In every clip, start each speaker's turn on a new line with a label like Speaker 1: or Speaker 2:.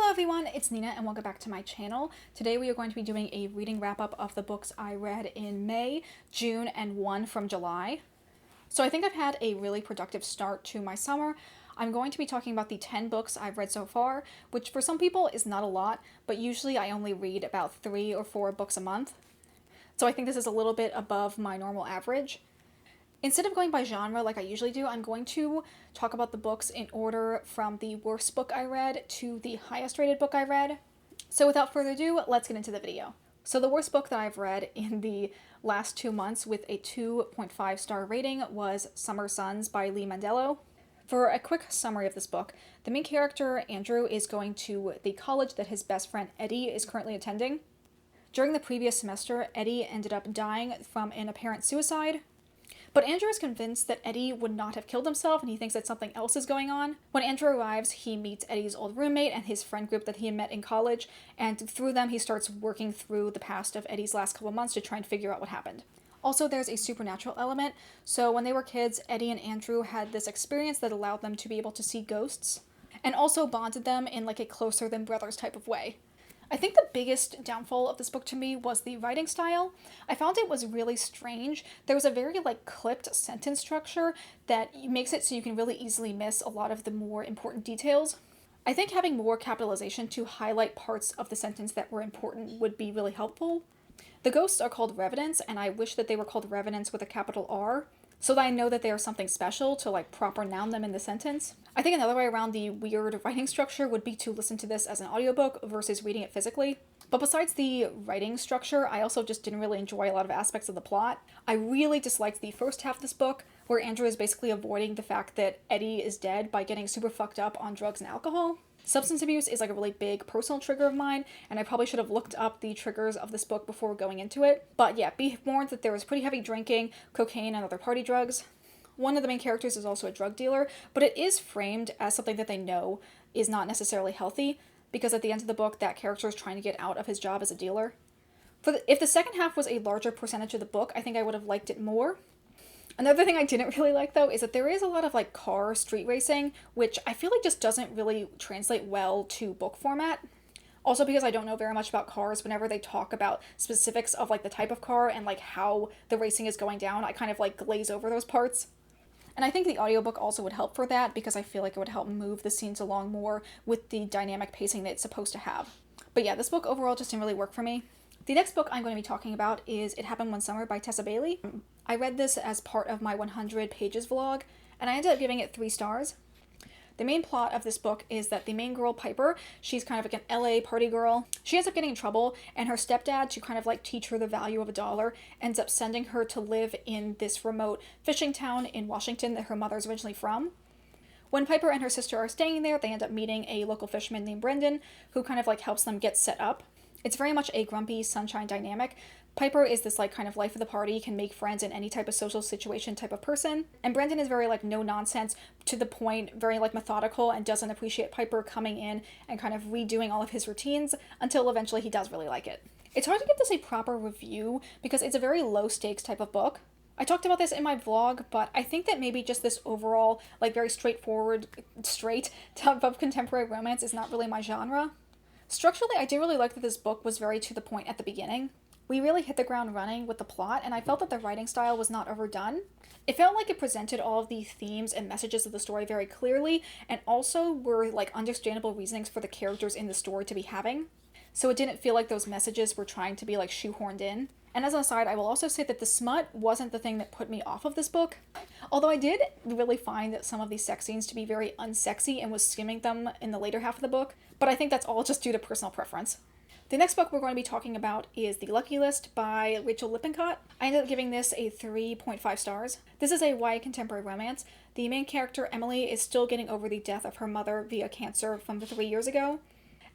Speaker 1: Hello everyone, it's Nina and welcome back to my channel. Today we are going to be doing a reading wrap-up of the books I read in May, June, and one from July. So I think I've had a really productive start to my summer. I'm going to be talking about the 10 books I've read so far, which for some people is not a lot, but usually I only read about 3 or 4 books a month. So I think this is a little bit above my normal average. Instead of going by genre like I usually do, I'm going to talk about the books in order from the worst book I read to the highest rated book I read. So without further ado, let's get into the video. So the worst book that I've read in the last 2 months with a 2.5 star rating was Summer Suns by Lee Mandello. For a quick summary of this book, the main character, Andrew, is going to the college that his best friend Eddie is currently attending. During the previous semester, Eddie ended up dying from an apparent suicide. But Andrew is convinced that Eddie would not have killed himself, and he thinks that something else is going on. When Andrew arrives, he meets Eddie's old roommate and his friend group that he had met in college, and through them he starts working through the past of Eddie's last couple months to try and figure out what happened. Also, there's a supernatural element, so when they were kids, Eddie and Andrew had this experience that allowed them to be able to see ghosts, and also bonded them in like a closer than brothers type of way. I think the biggest downfall of this book to me was the writing style. I found it was really strange. There was a very clipped sentence structure that makes it so you can really easily miss a lot of the more important details. I think having more capitalization to highlight parts of the sentence that were important would be really helpful. The ghosts are called revenants, and I wish that they were called revenants with a capital R, so that I know that they are something special to proper noun them in the sentence. I think another way around the weird writing structure would be to listen to this as an audiobook versus reading it physically. But besides the writing structure, I also just didn't really enjoy a lot of aspects of the plot. I really disliked the first half of this book, where Andrew is basically avoiding the fact that Eddie is dead by getting super fucked up on drugs and alcohol. Substance abuse is a really big personal trigger of mine, and I probably should have looked up the triggers of this book before going into it. But yeah, be warned that there was pretty heavy drinking, cocaine, and other party drugs. One of the main characters is also a drug dealer, but it is framed as something that they know is not necessarily healthy, because at the end of the book, that character is trying to get out of his job as a dealer. If the second half was a larger percentage of the book, I think I would have liked it more. Another thing I didn't really like, though, is that there is a lot of car street racing, which I feel just doesn't really translate well to book format. Also because I don't know very much about cars, whenever they talk about specifics of the type of car and how the racing is going down, I kind of glaze over those parts. And I think the audiobook also would help for that, because I feel like it would help move the scenes along more with the dynamic pacing that it's supposed to have. But yeah, this book overall just didn't really work for me. The next book I'm going to be talking about is It Happened One Summer by Tessa Bailey. I read this as part of my 100 pages vlog, and I ended up giving it 3 stars. The main plot of this book is that the main girl, Piper, she's kind of an LA party girl. She ends up getting in trouble, and her stepdad, to kind of teach her the value of $1, ends up sending her to live in this remote fishing town in Washington that her mother's originally from. When Piper and her sister are staying there, they end up meeting a local fisherman named Brendan, who kind of helps them get set up. It's very much a grumpy sunshine dynamic. Piper is this kind of life of the party, can make friends in any type of social situation type of person. And Brendan is very no nonsense, to the point, very methodical, and doesn't appreciate Piper coming in and kind of redoing all of his routines until eventually he does really like it. It's hard to give this a proper review because it's a very low stakes type of book. I talked about this in my vlog, but I think that maybe just this overall very straightforward, straight type of contemporary romance is not really my genre. Structurally, I do really like that this book was very to the point at the beginning. We really hit the ground running with the plot, and I felt that the writing style was not overdone. It felt like it presented all of the themes and messages of the story very clearly, and also were understandable reasonings for the characters in the story to be having. So it didn't feel like those messages were trying to be shoehorned in. And as an aside, I will also say that the smut wasn't the thing that put me off of this book. Although I did really find that some of these sex scenes to be very unsexy and was skimming them in the later half of the book, but I think that's all just due to personal preference. The next book we're going to be talking about is The Lucky List by Rachel Lippincott. I ended up giving this a 3.5 stars. This is a YA contemporary romance. The main character, Emily, is still getting over the death of her mother via cancer from 3 years ago.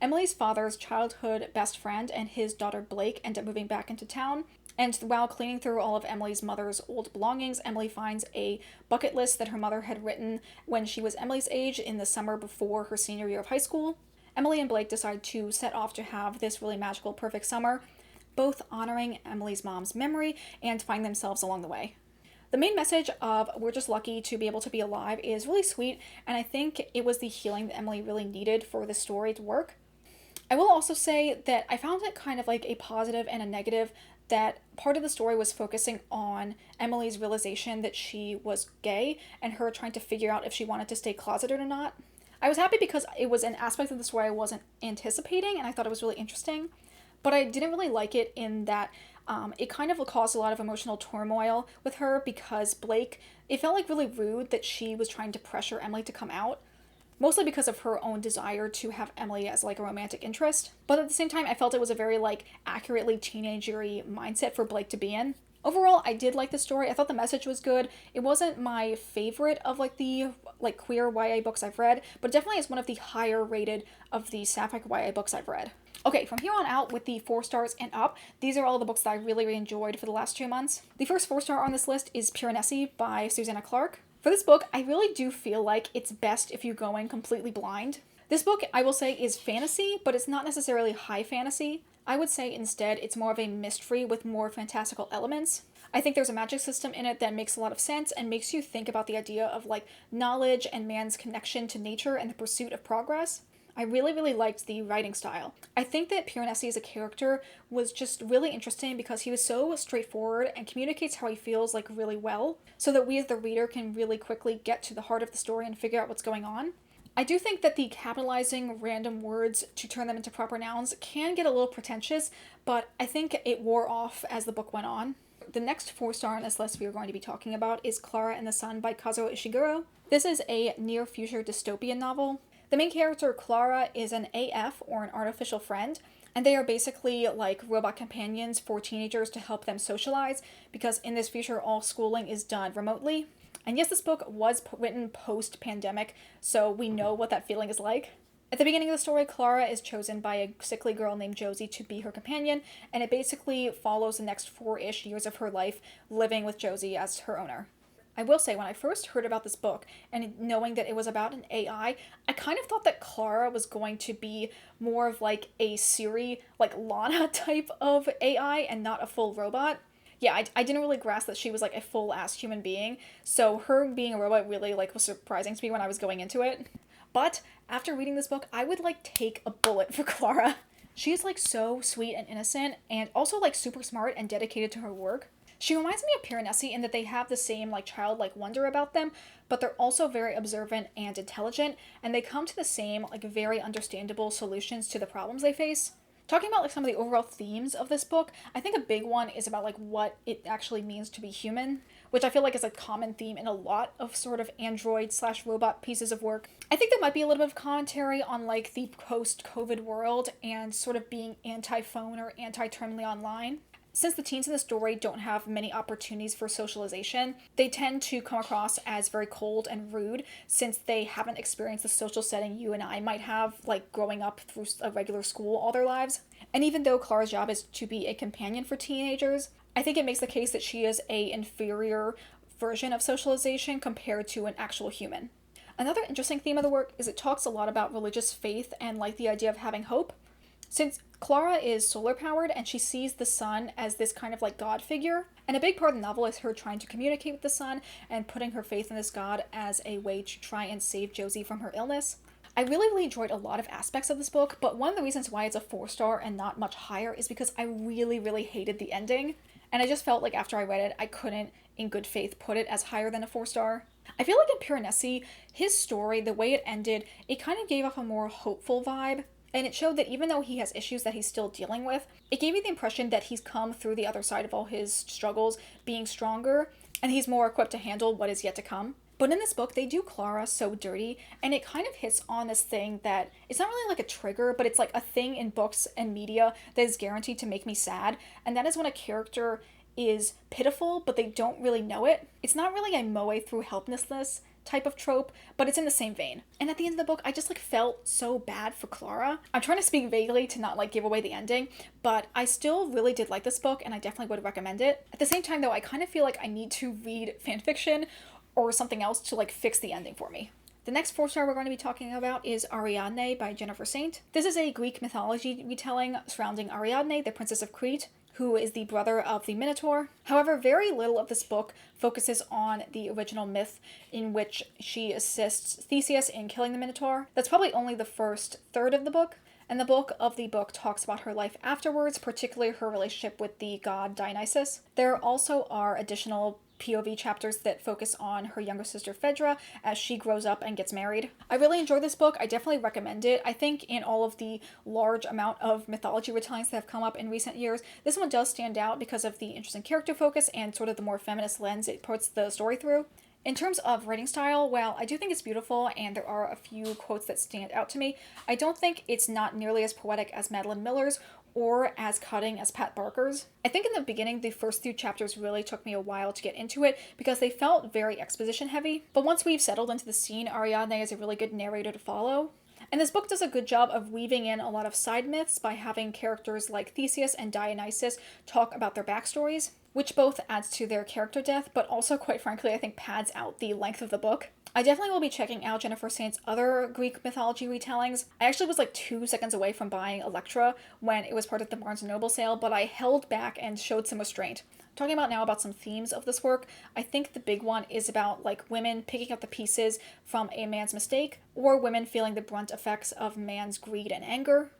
Speaker 1: Emily's father's childhood best friend and his daughter Blake end up moving back into town, and while cleaning through all of Emily's mother's old belongings, Emily finds a bucket list that her mother had written when she was Emily's age in the summer before her senior year of high school. Emily and Blake decide to set off to have this really magical, perfect summer, both honoring Emily's mom's memory and find themselves along the way. The main message of we're just lucky to be able to be alive is really sweet, and I think it was the healing that Emily really needed for the story to work. I will also say that I found it kind of like a positive and a negative that part of the story was focusing on Emily's realization that she was gay and her trying to figure out if she wanted to stay closeted or not. I was happy because it was an aspect of the story I wasn't anticipating and I thought it was really interesting. But I didn't really like it in that it kind of caused a lot of emotional turmoil with her because Blake, it felt like really rude that she was trying to pressure Emily to come out, mostly because of her own desire to have Emily as like a romantic interest. But at the same time, I felt it was a very like accurately teenagery mindset for Blake to be in. Overall, I did like the story. I thought the message was good. It wasn't my favorite of like the like queer YA books I've read, but it definitely is one of the higher rated of the sapphic YA books I've read. Okay, from here on out with the 4 stars and up, these are all the books that I really enjoyed for the last 2 months. The first 4-star on this list is Piranesi by Susanna Clarke. For this book, I really do feel like it's best if you go in completely blind. This book, I will say, is fantasy, but it's not necessarily high fantasy. I would say instead it's more of a mystery with more fantastical elements. I think there's a magic system in it that makes a lot of sense and makes you think about the idea of like knowledge and man's connection to nature and the pursuit of progress. I really liked the writing style. I think that Piranesi as a character was just really interesting because he was so straightforward and communicates how he feels like really well, so that we as the reader can really quickly get to the heart of the story and figure out what's going on. I do think that the capitalizing random words to turn them into proper nouns can get a little pretentious, but I think it wore off as the book went on. The next 4-star on this list we are going to be talking about is Clara and the Sun by Kazuo Ishiguro. This is a near-future dystopian novel. The main character, Clara, is an AF, or an artificial friend, and they are basically like robot companions for teenagers to help them socialize, because in this future all schooling is done remotely. And yes, this book was written post-pandemic, so we know what that feeling is like. At the beginning of the story, Clara is chosen by a sickly girl named Josie to be her companion, and it basically follows the next 4-ish years of her life living with Josie as her owner. I will say, when I first heard about this book, and knowing that it was about an AI, I kind of thought that Clara was going to be more of like a Siri, like Lana type of AI, and not a full robot. Yeah, I didn't really grasp that she was like a full-ass human being, so her being a robot really like was surprising to me when I was going into it. But after reading this book, I would like take a bullet for Clara. She's like so sweet and innocent, and also like super smart and dedicated to her work. She reminds me of Piranesi in that they have the same like childlike wonder about them, but they're also very observant and intelligent, and they come to the same like very understandable solutions to the problems they face. Talking about like some of the overall themes of this book, I think a big one is about like what it actually means to be human, which I feel like is a common theme in a lot of sort of android/robot pieces of work. I think there might be a little bit of commentary on like the post-COVID world and sort of being anti-phone or anti-terminally online. Since the teens in the story don't have many opportunities for socialization, they tend to come across as very cold and rude since they haven't experienced the social setting you and I might have, like growing up through a regular school all their lives. And even though Clara's job is to be a companion for teenagers, I think it makes the case that she is an inferior version of socialization compared to an actual human. Another interesting theme of the work is it talks a lot about religious faith and like the idea of having hope. Since Clara is solar powered and she sees the sun as this kind of like god figure, and a big part of the novel is her trying to communicate with the sun and putting her faith in this god as a way to try and save Josie from her illness. I really enjoyed a lot of aspects of this book, but one of the reasons why it's a 4-star and not much higher is because I really hated the ending, and I just felt like after I read it, I couldn't in good faith put it as higher than a 4-star. I feel like in Piranesi, his story, the way it ended, it kind of gave off a more hopeful vibe. And it showed that even though he has issues that he's still dealing with, it gave me the impression that he's come through the other side of all his struggles being stronger, and he's more equipped to handle what is yet to come. But in this book, they do Clara so dirty, and it kind of hits on this thing that it's not really like a trigger, but it's like a thing in books and media that is guaranteed to make me sad, and that is when a character is pitiful, but they don't really know it. It's not really a moe through helplessness type of trope, but it's in the same vein. And at the end of the book, I just like felt so bad for Clara. I'm trying to speak vaguely to not like give away the ending, but I still really did like this book and I definitely would recommend it. At the same time though, I kind of feel like I need to read fanfiction or something else to like fix the ending for me. The next 4-star we're going to be talking about is Ariadne by Jennifer Saint. This is a Greek mythology retelling surrounding Ariadne, the Princess of Crete, who is the brother of the Minotaur. However, very little of this book focuses on the original myth in which she assists Theseus in killing the Minotaur. That's probably only the first third of the book. And the book talks about her life afterwards, particularly her relationship with the god Dionysus. There also are additional POV chapters that focus on her younger sister Phaedra as she grows up and gets married. I really enjoyed this book. I definitely recommend it. I think in all of the large amount of mythology retellings that have come up in recent years, this one does stand out because of the interesting character focus and sort of the more feminist lens it puts the story through. In terms of writing style, well, I do think it's beautiful and there are a few quotes that stand out to me. I don't think it's not nearly as poetic as Madeline Miller's or as cutting as Pat Barker's. I think in the beginning, the first few chapters really took me a while to get into it because they felt very exposition heavy. But once we've settled into the scene, Ariadne is a really good narrator to follow. And this book does a good job of weaving in a lot of side myths by having characters like Theseus and Dionysus talk about their backstories, which both adds to their character depth, but also, quite frankly, I think pads out the length of the book. I definitely will be checking out Jennifer Saint's other Greek mythology retellings. I actually was like 2 seconds away from buying Electra when it was part of the Barnes & Noble sale, but I held back and showed some restraint. Talking about some themes of this work, I think the big one is about like women picking up the pieces from a man's mistake, or women feeling the brunt effects of man's greed and anger,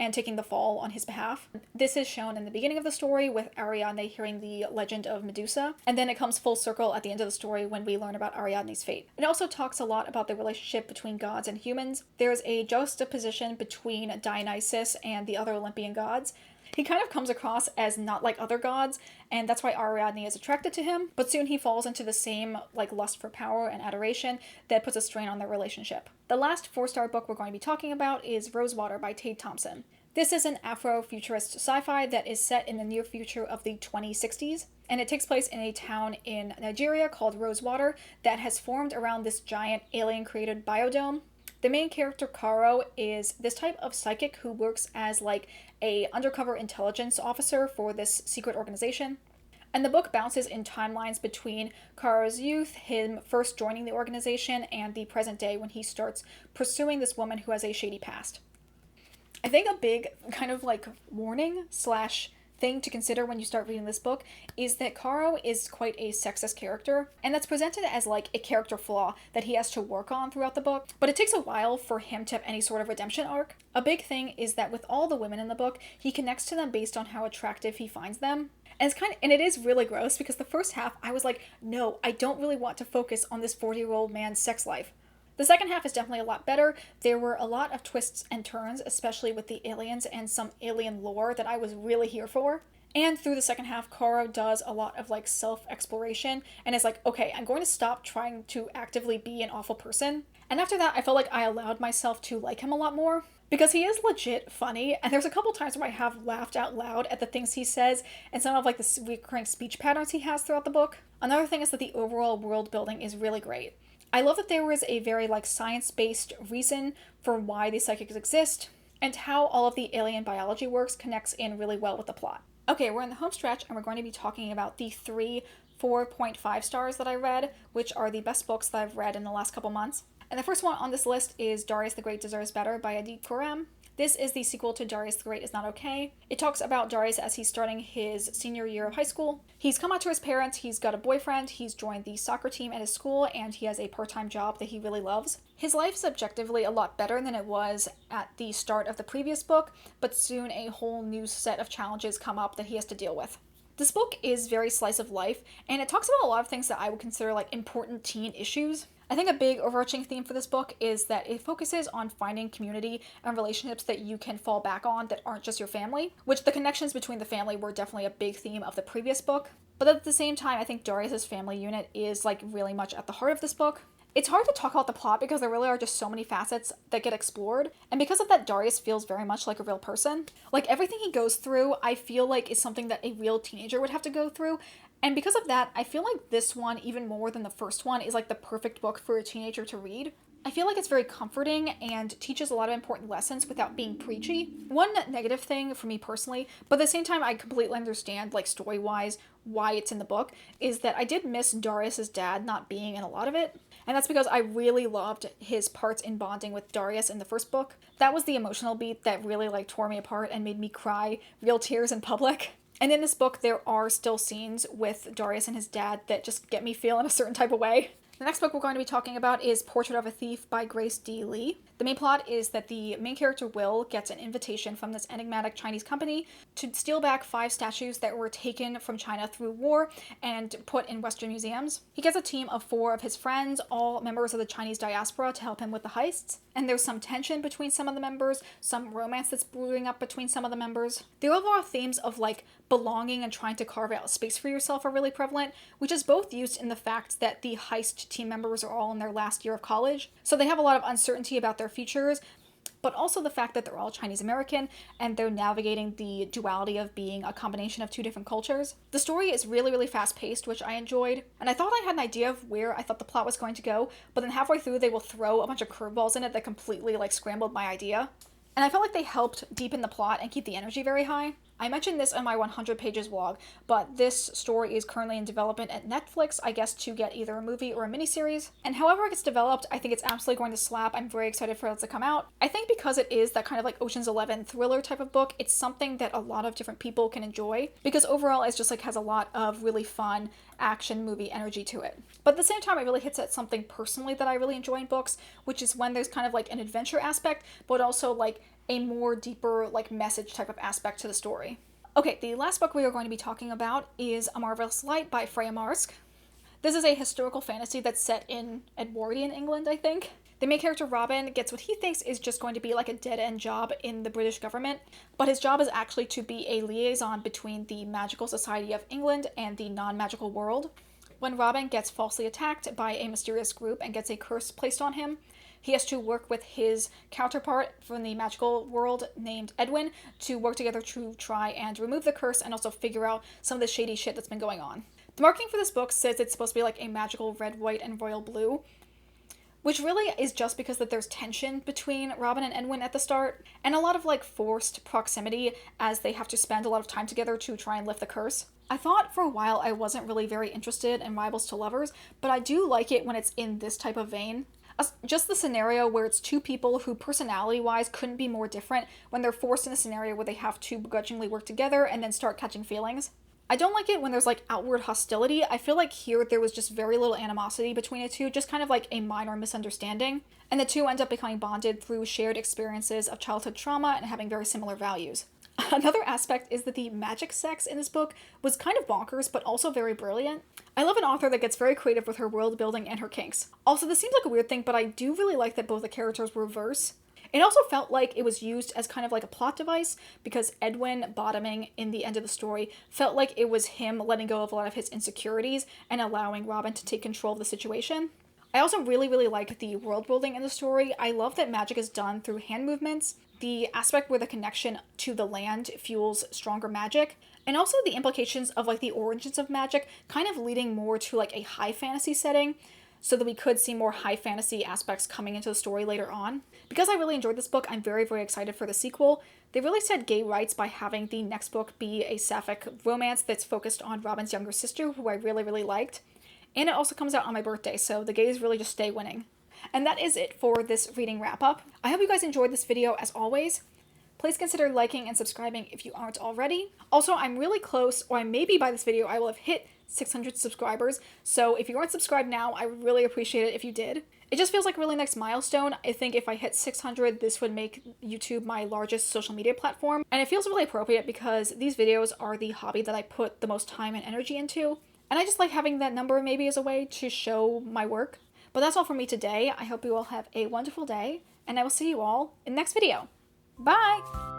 Speaker 1: and taking the fall on his behalf. This is shown in the beginning of the story with Ariadne hearing the legend of Medusa, and then it comes full circle at the end of the story when we learn about Ariadne's fate. It also talks a lot about the relationship between gods and humans. There's a juxtaposition between Dionysus and the other Olympian gods. He kind of comes across as not like other gods, and that's why Ariadne is attracted to him, but soon he falls into the same like lust for power and adoration that puts a strain on their relationship. The last 4-star book we're going to be talking about is Rosewater by Tade Thompson. This is an Afro-futurist sci-fi that is set in the near future of the 2060s, and it takes place in a town in Nigeria called Rosewater that has formed around this giant alien-created biodome. The main character, Karo, is this type of psychic who works as like a undercover intelligence officer for this secret organization. And the book bounces in timelines between Karo's youth, him first joining the organization, and the present day when he starts pursuing this woman who has a shady past. I think a big kind of like warning / thing to consider when you start reading this book is that Karo is quite a sexist character, and that's presented as like a character flaw that he has to work on throughout the book, but it takes a while for him to have any sort of redemption arc. A big thing is that with all the women in the book, he connects to them based on how attractive he finds them. And it is really gross because the first half I was like, no, I don't really want to focus on this 40-year-old man's sex life. The second half is definitely a lot better. There were a lot of twists and turns, especially with the aliens and some alien lore that I was really here for. And through the second half, Karo does a lot of like self-exploration and is like, okay, I'm going to stop trying to actively be an awful person. And after that, I felt like I allowed myself to like him a lot more, because he is legit funny, and there's a couple times where I have laughed out loud at the things he says and some of like the recurring speech patterns he has throughout the book. Another thing is that the overall world building is really great. I love that there was a very like science-based reason for why these psychics exist, and how all of the alien biology works connects in really well with the plot. Okay, we're in the home stretch, and we're going to be talking about the 3 4.5 stars that I read, which are the best books that I've read in the last couple months. And the first one on this list is Darius the Great Deserves Better by Adib Khorram. This is the sequel to Darius the Great is Not Okay. It talks about Darius as he's starting his senior year of high school. He's come out to his parents, he's got a boyfriend, he's joined the soccer team at his school, and he has a part-time job that he really loves. His life's objectively a lot better than it was at the start of the previous book, but soon a whole new set of challenges come up that he has to deal with. This book is very slice of life, and it talks about a lot of things that I would consider like important teen issues. I think a big overarching theme for this book is that it focuses on finding community and relationships that you can fall back on that aren't just your family, which the connections between the family were definitely a big theme of the previous book. But at the same time, I think Darius's family unit is like really much at the heart of this book. It's hard to talk about the plot because there really are just so many facets that get explored, and because of that, Darius feels very much like a real person. Like everything he goes through, I feel like is something that a real teenager would have to go through, and because of that, I feel like this one, even more than the first one, is like the perfect book for a teenager to read. I feel like it's very comforting and teaches a lot of important lessons without being preachy. One negative thing for me personally, but at the same time I completely understand, like story-wise, why it's in the book, is that I did miss Darius's dad not being in a lot of it. And that's because I really loved his parts in bonding with Darius in the first book. That was the emotional beat that really like tore me apart and made me cry real tears in public. And in this book, there are still scenes with Darius and his dad that just get me feeling a certain type of way. The next book we're going to be talking about is Portrait of a Thief by Grace D. Lee. The main plot is that the main character Will gets an invitation from this enigmatic Chinese company to steal back 5 statues that were taken from China through war and put in Western museums. He gets a team of 4 of his friends, all members of the Chinese diaspora, to help him with the heists. And there's some tension between some of the members, some romance that's brewing up between some of the members. The overall themes of like belonging and trying to carve out a space for yourself are really prevalent, which is both used in the fact that the heist team members are all in their last year of college. So they have a lot of uncertainty about their futures, but also the fact that they're all Chinese American and they're navigating the duality of being a combination of 2 different cultures. The story is really, really fast paced, which I enjoyed, and I thought I had an idea of where I thought the plot was going to go, but then halfway through they will throw a bunch of curveballs in it that completely like scrambled my idea. And I felt like they helped deepen the plot and keep the energy very high. I mentioned this in my 100 pages vlog, but this story is currently in development at Netflix, I guess, to get either a movie or a miniseries. And however it gets developed, I think it's absolutely going to slap. I'm very excited for it to come out. I think because it is that kind of like Ocean's 11 thriller type of book, it's something that a lot of different people can enjoy, because overall it's just like has a lot of really fun action movie energy to it. But at the same time, it really hits at something personally that I really enjoy in books, which is when there's kind of like an adventure aspect, but also like a more deeper like message type of aspect to the story. Okay, the last book we are going to be talking about is A Marvelous Light by Freya Marske. This is a historical fantasy that's set in Edwardian England, I think. The main character Robin gets what he thinks is just going to be like a dead-end job in the British government, but his job is actually to be a liaison between the Magical Society of England and the non-magical world. When Robin gets falsely attacked by a mysterious group and gets a curse placed on him, he has to work with his counterpart from the magical world named Edwin to work together to try and remove the curse and also figure out some of the shady shit that's been going on. The marketing for this book says it's supposed to be like a magical red, white, and royal blue, which really is just because that there's tension between Robin and Edwin at the start, and a lot of like forced proximity as they have to spend a lot of time together to try and lift the curse. I thought for a while I wasn't really very interested in Rivals to Lovers, but I do like it when it's in this type of vein. Just the scenario where it's 2 people who personality-wise couldn't be more different when they're forced in a scenario where they have to begrudgingly work together and then start catching feelings. I don't like it when there's like outward hostility. I feel like here there was just very little animosity between the 2, just kind of like a minor misunderstanding. And the 2 end up becoming bonded through shared experiences of childhood trauma and having very similar values. Another aspect is that the magic sex in this book was kind of bonkers, but also very brilliant. I love an author that gets very creative with her world building and her kinks. Also, this seems like a weird thing, but I do really like that both the characters reverse. It also felt like it was used as kind of like a plot device, because Edwin bottoming in the end of the story felt like it was him letting go of a lot of his insecurities and allowing Robin to take control of the situation. I also really, really like the world building in the story. I love that magic is done through hand movements, the aspect where the connection to the land fuels stronger magic, and also the implications of like the origins of magic kind of leading more to like a high fantasy setting, so that we could see more high fantasy aspects coming into the story later on. Because I really enjoyed this book, I'm very, very excited for the sequel. They really said gay rights by having the next book be a sapphic romance that's focused on Robin's younger sister, who I really, really liked. And it also comes out on my birthday, so the gays really just stay winning. And that is it for this reading wrap-up. I hope you guys enjoyed this video as always. Please consider liking and subscribing if you aren't already. Also, I'm really close, or maybe by this video I will have hit 600 subscribers, so if you aren't subscribed now, I would really appreciate it if you did. It just feels like a really nice milestone. I think if I hit 600, this would make YouTube my largest social media platform, and it feels really appropriate because these videos are the hobby that I put the most time and energy into, and I just like having that number maybe as a way to show my work. But that's all from me today. I hope you all have a wonderful day, and I will see you all in the next video. Bye!